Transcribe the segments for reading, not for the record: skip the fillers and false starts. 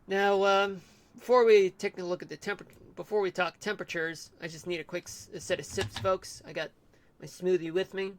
Now, before we take a look at the before we talk temperatures, I just need a quick set of sips, folks. I got my smoothie with me.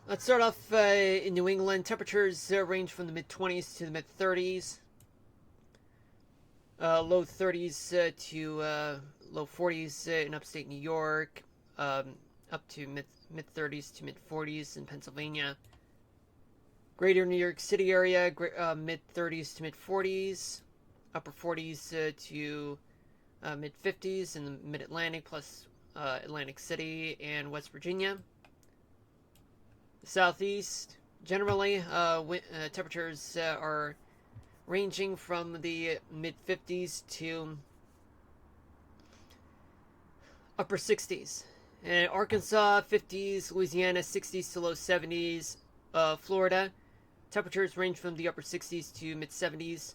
Let's start off in New England. Temperatures range from the mid 20s to the mid 30s. Low 30s to low 40s in upstate New York. Up to mid 30s to mid 40s in Pennsylvania. Greater New York City area, mid 30s to mid 40s. Upper 40s to mid 50s in the mid Atlantic, plus Atlantic City and West Virginia. The Southeast, generally, temperatures are ranging from the mid 50s to upper 60s. And Arkansas, 50s, Louisiana, 60s to low 70s. Florida, temperatures range from the upper 60s to mid 70s.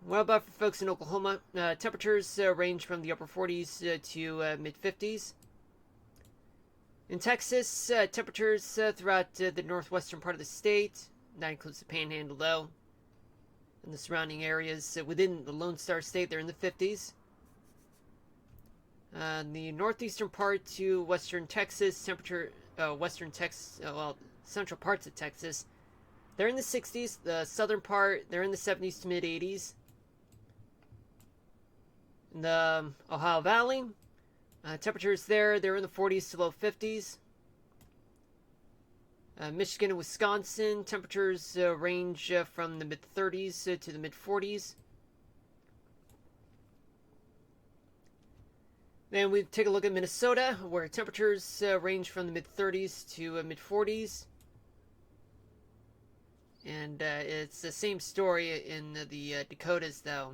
What about for folks in Oklahoma? Temperatures range from the upper 40s to mid 50s. In Texas, temperatures throughout the northwestern part of the state, that includes the Panhandle though, and the surrounding areas within the Lone Star State, they're in the 50s. The northeastern part to western Texas, central parts of Texas, they're in the 60s. The southern part, they're in the 70s to mid 80s. In the Ohio Valley, temperatures there, they're in the 40s to low 50s. Michigan and Wisconsin, temperatures range from the mid 30s to the mid 40s. Then we take a look at Minnesota, where temperatures range from the mid 30s to mid 40s. And it's the same story in the Dakotas, though.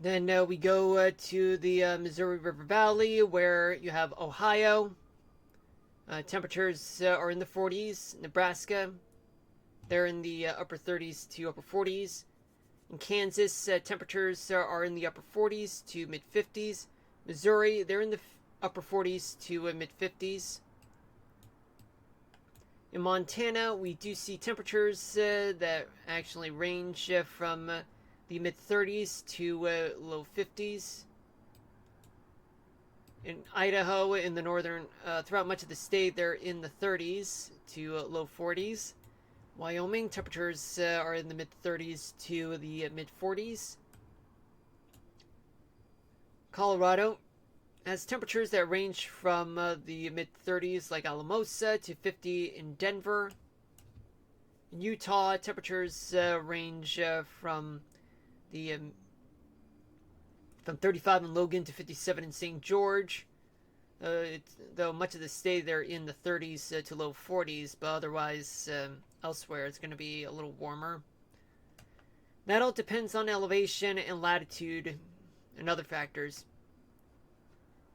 Then we go to the Missouri River Valley, where you have Ohio. Temperatures are in the 40s. Nebraska, they're in the upper 30s to upper 40s. In Kansas, temperatures are in the upper 40s to mid 50s. Missouri, they're in the upper 40s to mid 50s. In Montana, we do see temperatures that actually range from the mid 30s to low 50s. In Idaho, in the northern, throughout much of the state, they're in the 30s to low 40s. Wyoming, temperatures are in the mid 30s to the mid 40s. Colorado has temperatures that range from the mid 30s, like Alamosa, to 50 in Denver. In Utah, temperatures range from 35 in Logan to 57 in St. George. Though much of the state they're in the 30s to low 40s, but otherwise elsewhere it's going to be a little warmer. That all depends on elevation and latitude and other factors.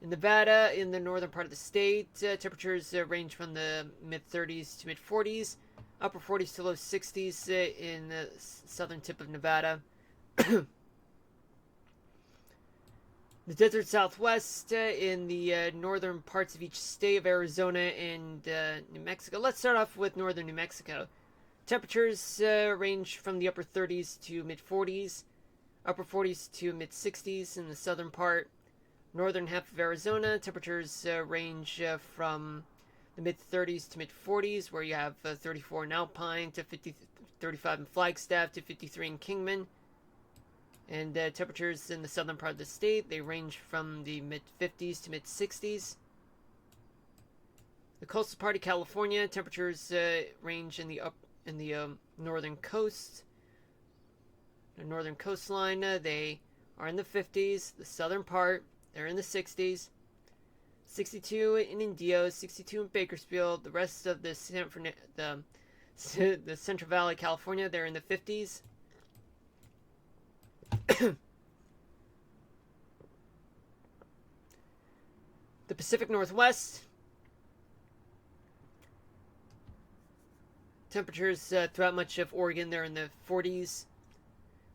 In Nevada, in the northern part of the state, temperatures range from the mid 30s to mid 40s, upper 40s to low 60s in the southern tip of Nevada. The desert Southwest in the northern parts of each state of Arizona and New Mexico. Let's start off with northern New Mexico. Temperatures range from the upper 30s to mid 40s, upper 40s to mid 60s in the southern part. Northern half of Arizona, temperatures range from the mid 30s to mid 40s, where you have 34 in Alpine to 35 in Flagstaff to 53 in Kingman. And temperatures in the southern part of the state, they range from the mid 50s to mid 60s. The coastal part of California, temperatures range in the northern coast, the northern coastline. They are in the 50s. The southern part, they're in the 60s. 62 in Indio, 62 in Bakersfield. The rest of the Central Valley, California, they're in the 50s. The Pacific Northwest, temperatures throughout much of Oregon, they're in the 40s.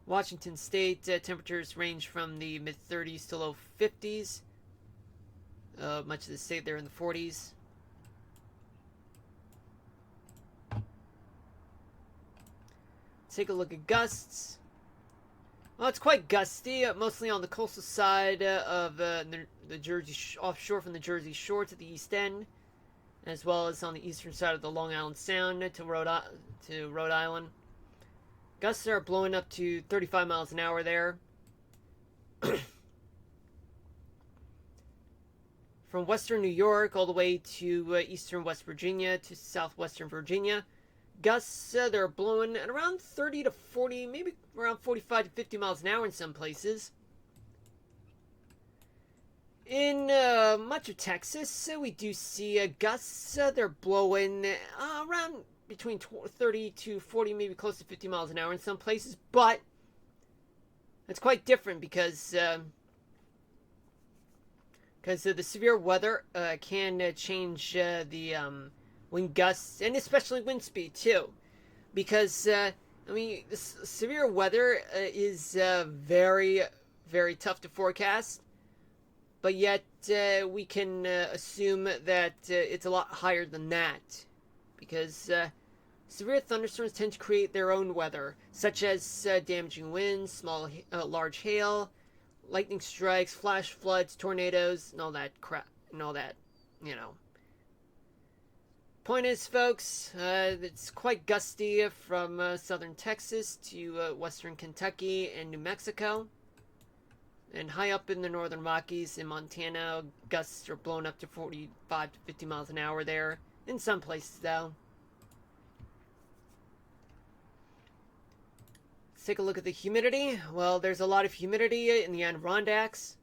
Washington State, temperatures range from the mid 30s to low 50s. Much of the state, they're in the 40s. Take a look at gusts. Well, it's quite gusty, mostly on the coastal side of the Jersey offshore from the Jersey Shore to the east end, as well as on the eastern side of the Long Island Sound to Rhode Island. Gusts are blowing up to 35 miles an hour there. From western New York all the way to eastern West Virginia to southwestern Virginia, gusts, they're blowing at around 30 to 40, maybe around 45 to 50 miles an hour in some places. In much of Texas, we do see gusts. They're blowing around between 30 to 40, maybe close to 50 miles an hour in some places. But it's quite different because the severe weather can change the wind gusts, and especially wind speed too, because the severe weather is very, very tough to forecast, but yet we can assume that it's a lot higher than that, because severe thunderstorms tend to create their own weather, such as damaging winds, large hail, lightning strikes, flash floods, tornadoes, and all that crap, and all that, Point is, folks, it's quite gusty from southern Texas to western Kentucky and New Mexico. And high up in the northern Rockies in Montana, gusts are blown up to 45 to 50 miles an hour there. In some places, though. Let's take a look at the humidity. Well, there's a lot of humidity in the Adirondacks.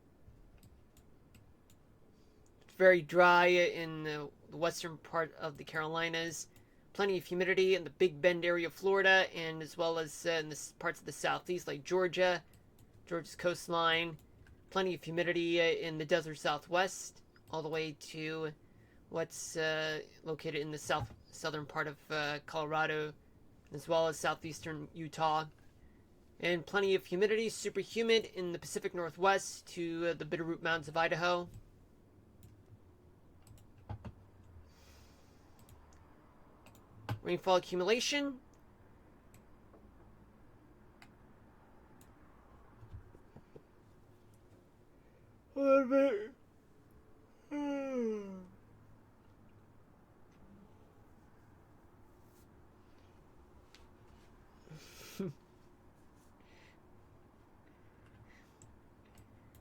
It's very dry in the western part of the Carolinas. Plenty of humidity in the Big Bend area of Florida, and as well as in the parts of the southeast like Georgia's coastline. Plenty of humidity in the desert southwest, all the way to what's located in the southern part of Colorado, as well as southeastern Utah. And plenty of humidity, super humid in the Pacific Northwest to the Bitterroot Mountains of Idaho. Rainfall accumulation.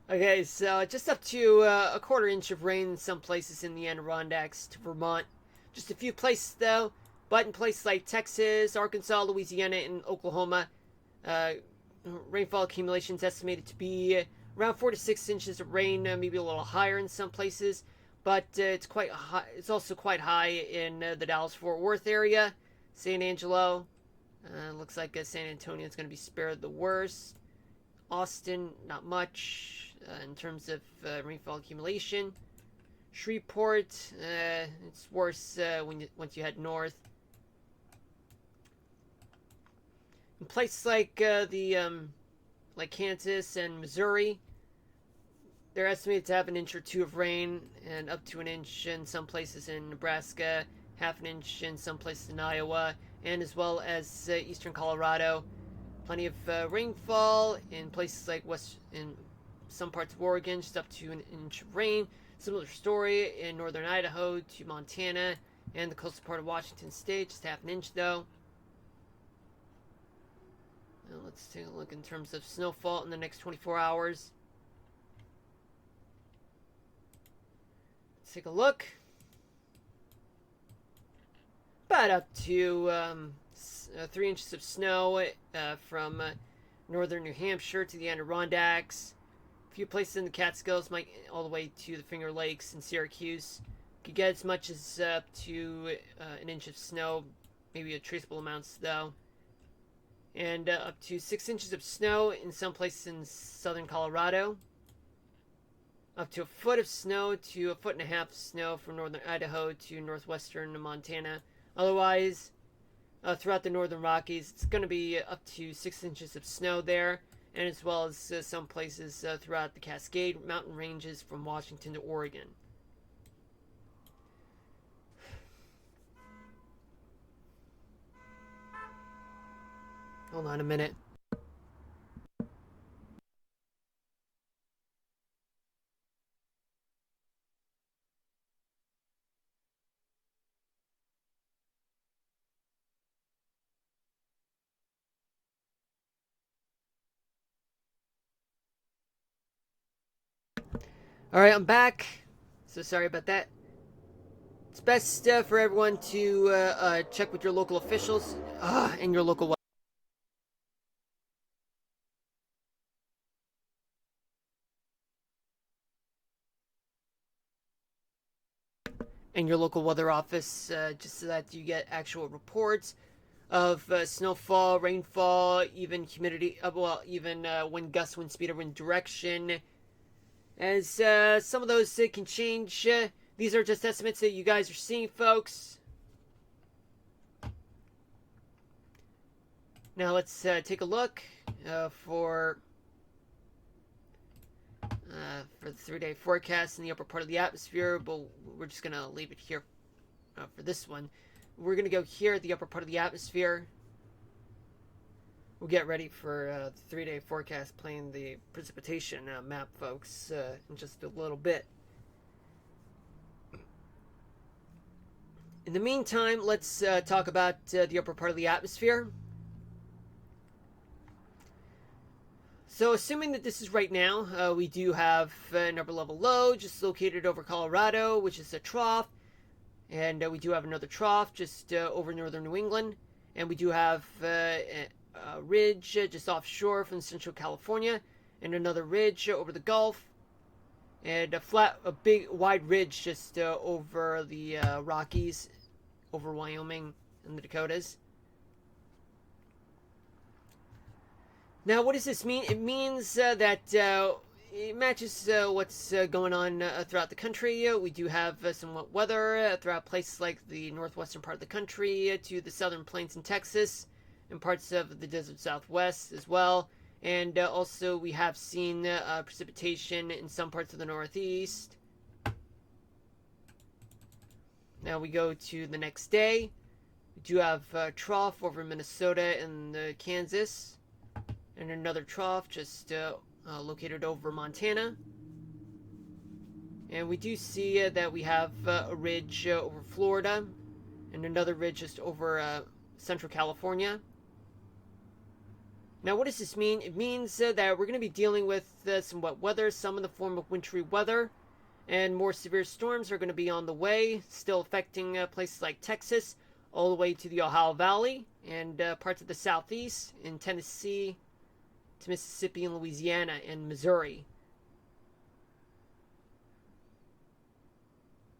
Okay, so just up to a quarter inch of rain in some places in the Adirondacks to Vermont. Just a few places, though. But in places like Texas, Arkansas, Louisiana, and Oklahoma, rainfall accumulation is estimated to be around 4 to 6 inches of rain, maybe a little higher in some places. But it's quite high. It's also quite high in the Dallas-Fort Worth area, San Angelo. Looks like San Antonio is going to be spared the worst. Austin, not much in terms of rainfall accumulation. Shreveport, it's worse once you head north. In places like like Kansas and Missouri, They're estimated to have an inch or two of rain, and up to an inch in some places in Nebraska, half an inch in some places in Iowa, and as well as eastern Colorado. Plenty of rainfall in places like in some parts of Oregon, just up to an inch of rain. Similar story in northern Idaho to Montana and the coastal part of Washington State, just half an inch though. Now let's take a look in terms of snowfall in the next 24 hours. Let's take a look. About up to 3 inches of snow from northern New Hampshire to the Adirondacks. A few places in the Catskills, all the way to the Finger Lakes and Syracuse. Could get as much as up to an inch of snow, maybe a traceable amounts though. And up to 6 inches of snow in some places in southern Colorado. Up to a foot of snow to a foot and a half of snow from northern Idaho to northwestern Montana. Otherwise, throughout the northern Rockies, it's going to be up to 6 inches of snow there, and as well as some places throughout the Cascade Mountain ranges from Washington to Oregon. Hold on a minute. Alright, I'm back. So sorry about that. It's best for everyone to check with your local officials and your local weather office, just so that you get actual reports of snowfall, rainfall, even humidity, even wind gust, wind speed, or wind direction. As some of those can change. These are just estimates that you guys are seeing, folks. Now let's take a look for the 3-day forecast in the upper part of the atmosphere, but we're just going to leave it here for this one. We're going to go here at the upper part of the atmosphere. We'll get ready for the 3-day forecast, playing the precipitation map, folks, in just a little bit. In the meantime, let's talk about the upper part of the atmosphere. So assuming that this is right now, we do have an upper level low just located over Colorado, which is a trough. And we do have another trough just over northern New England. And we do have a ridge just offshore from central California. And another ridge over the Gulf. And a big, wide ridge just over the Rockies, over Wyoming and the Dakotas. Now, what does this mean? It means that it matches what's going on throughout the country. We do have some wet weather throughout places like the northwestern part of the country to the southern plains in Texas and parts of the desert southwest as well. And also we have seen precipitation in some parts of the northeast. Now we go to the next day. We do have a trough over Minnesota and Kansas. And another trough just located over Montana. And we do see that we have a ridge over Florida. And another ridge just over central California. Now, what does this mean? It means that we're going to be dealing with some wet weather, some in the form of wintry weather. And more severe storms are going to be on the way, still affecting places like Texas, all the way to the Ohio Valley, and parts of the southeast in Tennessee, to Mississippi and Louisiana and Missouri.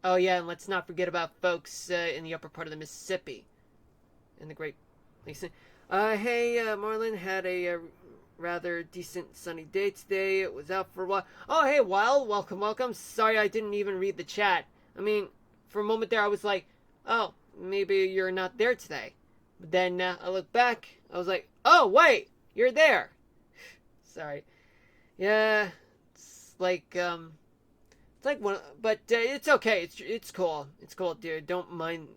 Oh yeah, and let's not forget about folks in the upper part of the Mississippi and the Great Lakes. Hey, Marlon, had a rather decent sunny day today. It was out for a while. Oh, hey, Wild, welcome. Sorry I didn't even read the chat. I mean, for a moment there I was like, oh, maybe you're not there today. But then I looked back, I was like, oh, wait, you're there. Sorry. Yeah, it's it's like one, but it's okay. It's cool. It's cool, dude. Don't mind